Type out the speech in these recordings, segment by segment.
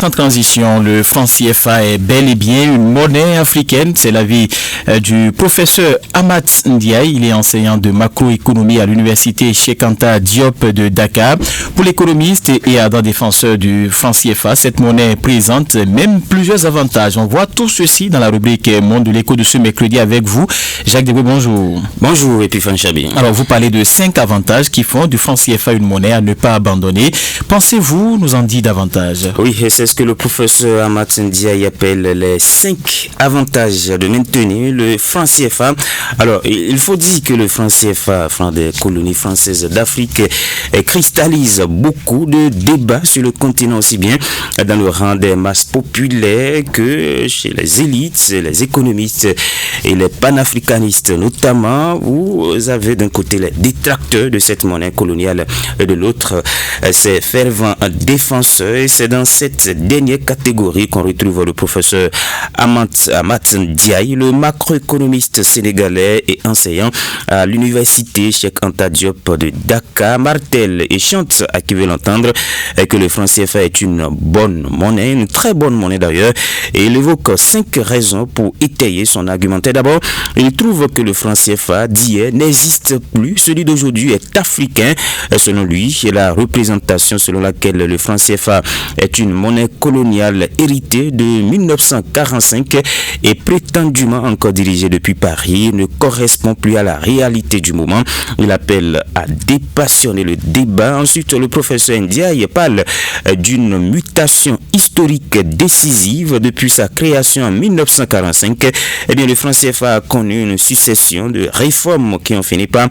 en transition. Le franc CFA est bel et bien une monnaie africaine. C'est l'avis du professeur Amat Ndiaye. Il est enseignant de macroéconomie à l'université Cheikh Anta Diop de Dakar. Pour l'économiste et ardent défenseur du franc CFA, cette monnaie présente même plusieurs avantages. On voit tout ceci dans la rubrique Monde de l'écho de ce mercredi avec vous. Jacques Debré, bonjour. Bonjour, Epiphane Chabi. Alors, vous parlez de 5 avantages qui font du franc CFA une monnaie à ne pas abandonner. Pensez-vous nous en dire davantage? Oui, c'est ce que le professeur Amat Ndiaye appelle les 5 avantages de maintenir le franc CFA. Alors, il faut dire que le franc CFA, franc des colonies françaises d'Afrique, cristallise beaucoup de débats sur le continent, aussi bien dans le rang des masses populaires que chez les élites, les économistes et les panafricanistes notamment. Vous avez d'un côté les détracteurs de cette monnaie coloniale et de l'autre ses fervents défenseurs. Et c'est dans cette dernière catégorie qu'on retrouve le professeur Amat Ndiaye, le macroéconomiste sénégalais et enseignant à l'université Cheikh Anta Diop de Dakar. Martel et chante, à qui veut l'entendre, que le franc CFA est une bonne monnaie, une très bonne monnaie d'ailleurs, et il évoque 5 raisons pour étayer son argumentaire. D'abord, il trouve que le franc CFA d'hier n'existe plus, celui d'aujourd'hui est africain. Selon lui, et la représentation selon laquelle le franc CFA est une monnaie coloniale héritée de 1945 et prétendument encore dirigée depuis Paris ne correspond plus à la réalité du moment. Il appelle à dépassionner le débat. Ensuite, le professeur Ndiaye parle d'une mutation historique décisive depuis sa création en 1945. Eh bien, le franc CFA a connu une succession de réformes qui ont fini par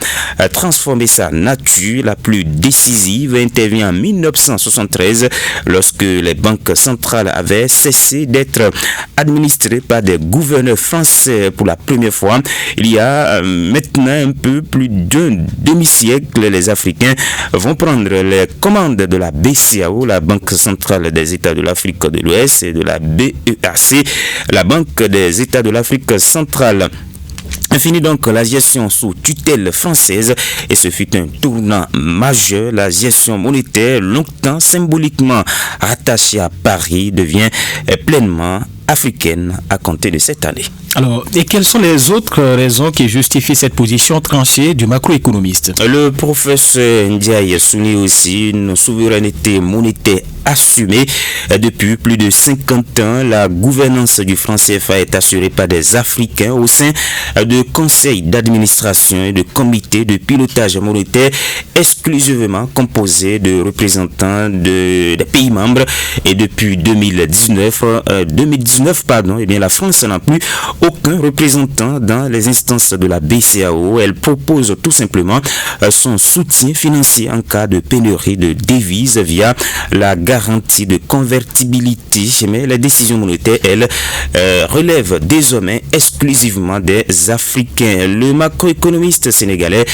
transformer sa nature. La plus décisive intervient en 1973 lorsque les banques centrales avaient cessé d'être administrées par des gouverneurs français pour la première fois. Il y a maintenant un peu plus d'un demi-siècle, les Africains vont prendre les commandes de la BCEAO, la Banque centrale des États de l'Afrique de l'Ouest, et de la BEAC, la Banque des États de l'Afrique centrale. Finit donc la gestion sous tutelle française et ce fut un tournant majeur. La gestion monétaire, longtemps symboliquement rattachée à Paris, devient pleinement africaine à compter de cette année. Alors, et quelles sont les autres raisons qui justifient cette position tranchée du macroéconomiste? Le professeur Ndiaye souligne aussi une souveraineté monétaire assumée. Depuis plus de 50 ans, la gouvernance du franc CFA est assurée par des Africains au sein de conseils d'administration et de comités de pilotage monétaire exclusivement composés de représentants des pays membres. Et depuis 2019, eh bien, la France n'a plus aucun représentant dans les instances de la BCEAO. Elle propose tout simplement son soutien financier en cas de pénurie de devises via la garantie de convertibilité. Mais les décisions monétaires, elles, relèvent désormais exclusivement des Africains. Le macroéconomiste sénégalais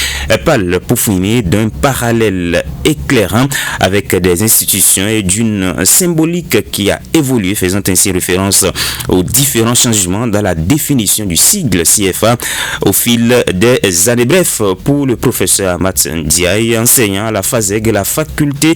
parle pour finir d'un parallèle éclairant avec des institutions et d'une symbolique qui a évolué, faisant ainsi référence aux différents changements dans la définition du sigle CFA au fil des années. Bref, pour le professeur Amat Ndiaye, enseignant à la FASEG, la faculté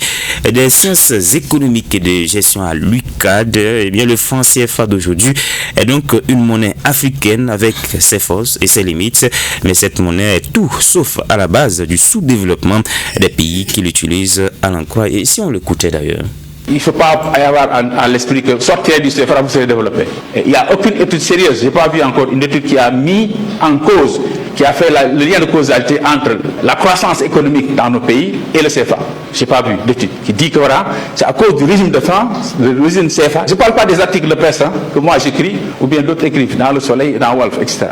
des sciences économiques et de gestion à l'UCAD, eh bien, le franc CFA d'aujourd'hui est donc une monnaie africaine avec ses forces et ses limites, mais cette monnaie est tout sauf à la base du sous-développement des pays qui l'utilisent à l'encore. Et si on l'écoutait d'ailleurs. Il ne faut pas y avoir à l'esprit que sortir du CFA, vous serez développé. Il n'y a aucune étude sérieuse. Je n'ai pas vu encore une étude qui a mis en cause, qui a fait le lien de causalité entre la croissance économique dans nos pays et le CFA. Je n'ai pas vu d'étude qui dit que voilà, c'est à cause du régime de France, du régime CFA. Je ne parle pas des articles de presse que moi j'écris, ou bien d'autres écrivent dans Le Soleil, dans Wolf, etc.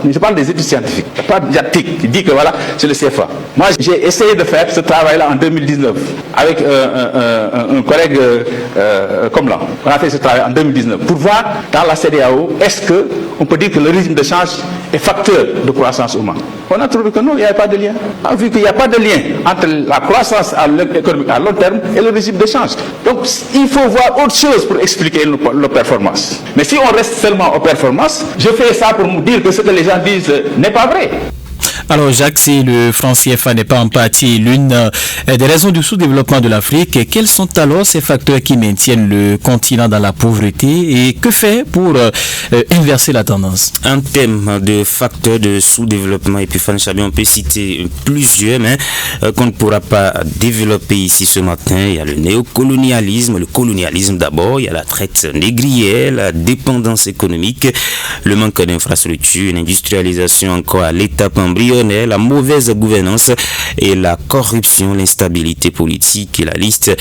Je parle des études scientifiques. Il n'y a pas d'article qui dit que voilà, c'est le CFA. Moi, j'ai essayé de faire ce travail-là en 2019 avec un collègue comme là. On a fait ce travail en 2019 pour voir dans la CEDEAO, est-ce qu'on peut dire que le régime de change est facteur de croissance humaine. On a trouvé que non, il n'y avait pas de lien. On a vu qu'il n'y a pas de lien entre la croissance économique à long terme et le régime de change. Donc il faut voir autre chose pour expliquer nos performances. Mais si on reste seulement aux performances, je fais ça pour vous dire que ce que les gens disent n'est pas vrai. Alors Jacques, si le franc CFA n'est pas en partie l'une des raisons du sous-développement de l'Afrique, quels sont alors ces facteurs qui maintiennent le continent dans la pauvreté et que faire pour inverser la tendance? En termes de facteurs de sous-développement, et puis Chabi, on peut citer plusieurs, mais qu'on ne pourra pas développer ici ce matin. Il y a le néocolonialisme, le colonialisme d'abord, il y a la traite négrière, la dépendance économique, le manque d'infrastructures, l'industrialisation encore à l'étape embryonnaire, la mauvaise gouvernance et la corruption, l'instabilité politique. Et la liste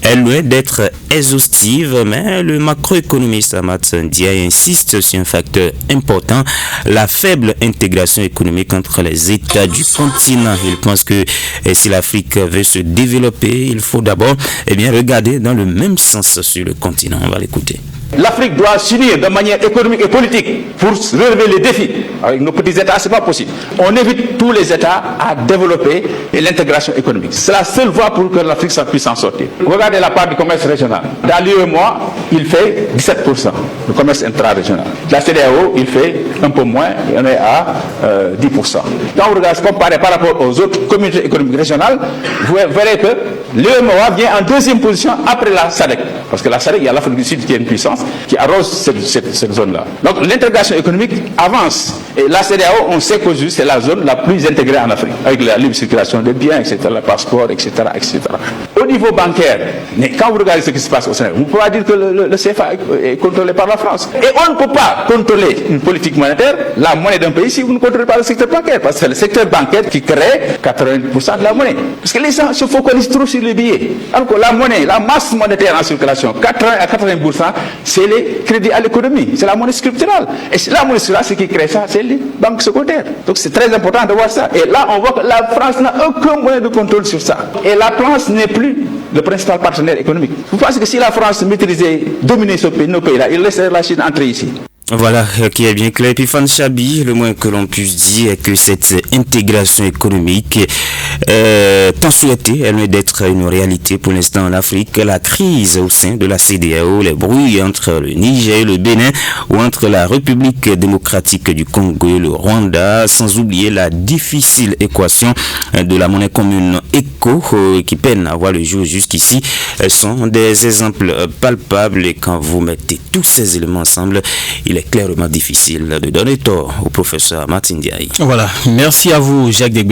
est loin d'être exhaustive, mais le macroéconomiste Amath Ndiaye insiste sur un facteur important, la faible intégration économique entre les États du continent. Il pense que si l'Afrique veut se développer, il faut d'abord regarder dans le même sens sur le continent. On va l'écouter. L'Afrique doit s'unir de manière économique et politique pour relever les défis. Avec nos petits États, ce n'est pas possible. On invite tous les États à développer l'intégration économique. C'est la seule voie pour que l'Afrique puisse s'en sortir. Regardez la part du commerce régional. Dans l'UEMOA, il fait 17%, le commerce intra-régional. La CEDEAO, il fait un peu moins, on est à 10%. Quand vous regardez, comparé par rapport aux autres communautés économiques régionales, vous verrez que l'UEMOA vient en deuxième position après la SADC. Parce que la SADC, il y a l'Afrique du Sud qui est une puissance qui arrose cette zone-là. Donc l'intégration économique avance. Et la CEDEAO, on sait qu'aujourd'hui, c'est la zone la plus intégrée en Afrique, avec la libre circulation des biens, etc., le passeport, etc., etc. Au niveau bancaire, mais quand vous regardez ce qui se passe au Sénégal, vous pouvez dire que le CFA est contrôlé par la France. Et on ne peut pas contrôler une politique monétaire, la monnaie d'un pays, si vous ne contrôlez pas le secteur bancaire. Parce que c'est le secteur bancaire qui crée 80% de la monnaie. Parce que les gens se focalisent trop sur les billets. Alors que la monnaie, la masse monétaire en circulation, 80 à 80%, c'est les crédits à l'économie. C'est la monnaie structurelle. Et la monnaie structurelle, ce qui crée ça, c'est les banques secondaires. Donc c'est très important de voir ça. Et là, on voit que la France n'a aucun moyen de contrôle sur ça. Et la France n'est plus le principal partenaire économique. Vous pensez que si la France maîtrisait, dominait nos pays-là, il laisserait la Chine entrer ici? Voilà, qui est bien clair. Puis Chabi, le moins que l'on puisse dire est que cette intégration économique, tant souhaitée, elle est d'être une réalité pour l'instant en Afrique. La crise au sein de la CEDEAO, les brouilles entre le Niger et le Bénin, ou entre la République démocratique du Congo et le Rwanda, sans oublier la difficile équation de la monnaie commune ECO, qui peine à voir le jour jusqu'ici, sont des exemples palpables. Et quand vous mettez tous ces éléments ensemble, il est clairement difficile de donner tort au professeur Amath Ndiaye. Voilà, merci à vous Jacques Degbe.